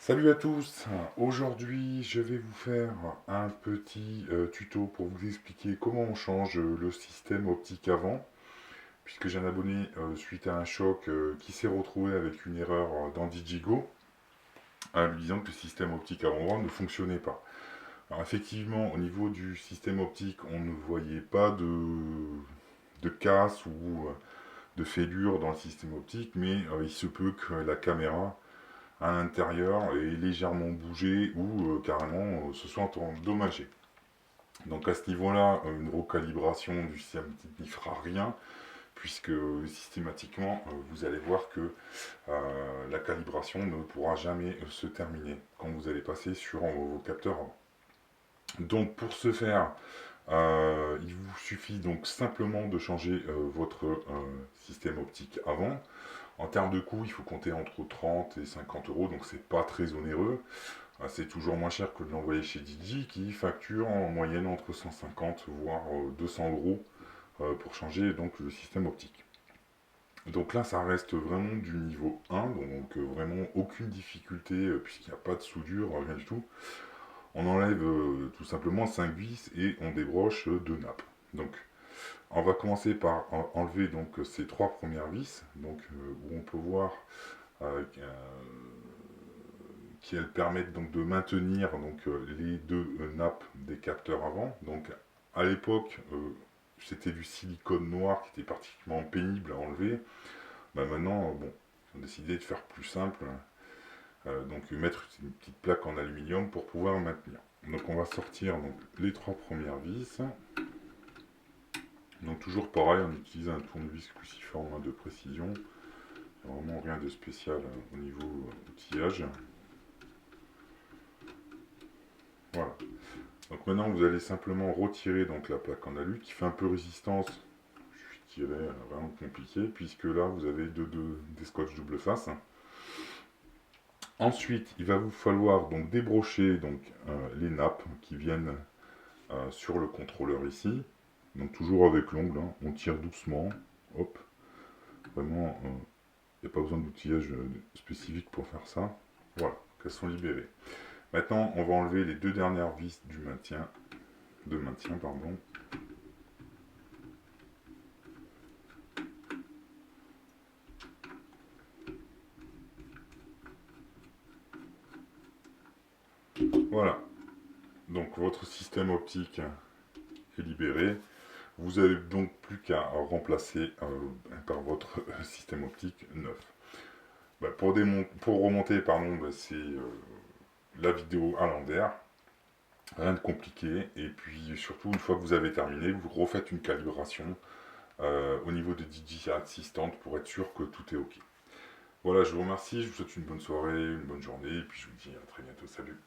Salut à tous, aujourd'hui je vais vous faire un petit tuto pour vous expliquer comment on change le système optique avant, puisque j'ai un abonné suite à un choc qui s'est retrouvé avec une erreur dans Digigo, lui disant que le système optique avant ne fonctionnait pas. Alors effectivement au niveau du système optique on ne voyait pas de casse ou de fêlure dans le système optique, mais il se peut que la caméra à l'intérieur est légèrement bougé ou carrément se soit endommagé. Donc à ce niveau-là, une recalibration du système n'y fera rien, puisque systématiquement, vous allez voir que la calibration ne pourra jamais se terminer quand vous allez passer sur vos capteurs avant. Donc pour ce faire, il vous suffit donc simplement de changer votre système optique avant. En termes de coût, il faut compter entre 30 et 50 euros, donc c'est pas très onéreux. C'est toujours moins cher que de l'envoyer chez Digi qui facture en moyenne entre 150 voire 200 euros pour changer donc le système optique. Donc là, ça reste vraiment du niveau 1, donc vraiment aucune difficulté puisqu'il n'y a pas de soudure, rien du tout. On enlève tout simplement 5 vis et on débroche 2 nappes. Donc on va commencer par enlever donc ces 3 premières vis, donc où on peut voir qu'elles permettent donc de maintenir donc les deux nappes des capteurs avant. Donc à l'époque, c'était du silicone noir qui était particulièrement pénible à enlever. Maintenant, bon, ils ont décidé de faire plus simple, donc mettre une petite plaque en aluminium pour pouvoir maintenir. Donc on va sortir donc les 3 premières vis. Donc toujours pareil, on utilise un tournevis cruciforme de précision. Vraiment rien de spécial au niveau outillage. Voilà. Donc maintenant vous allez simplement retirer donc la plaque en alu qui fait un peu résistance. Je dirais vraiment compliqué puisque là vous avez des scotch double face. Ensuite il va vous falloir donc débrocher donc les nappes qui viennent sur le contrôleur ici. Donc toujours avec l'ongle, hein. On tire doucement. Hop. Vraiment, il n'y a pas besoin d'outillage spécifique pour faire ça. Voilà, elles sont libérées. Maintenant, on va enlever les 2 dernières vis du maintien, pardon. Voilà. Donc votre système optique est libéré. Vous avez donc plus qu'à remplacer par votre système optique neuf. Pour remonter, pardon, c'est la vidéo à l'envers. Rien de compliqué. Et puis surtout, une fois que vous avez terminé, vous refaites une calibration au niveau de DJ Assistant pour être sûr que tout est OK. Voilà, je vous remercie, je vous souhaite une bonne soirée, une bonne journée, et puis je vous dis à très bientôt. Salut!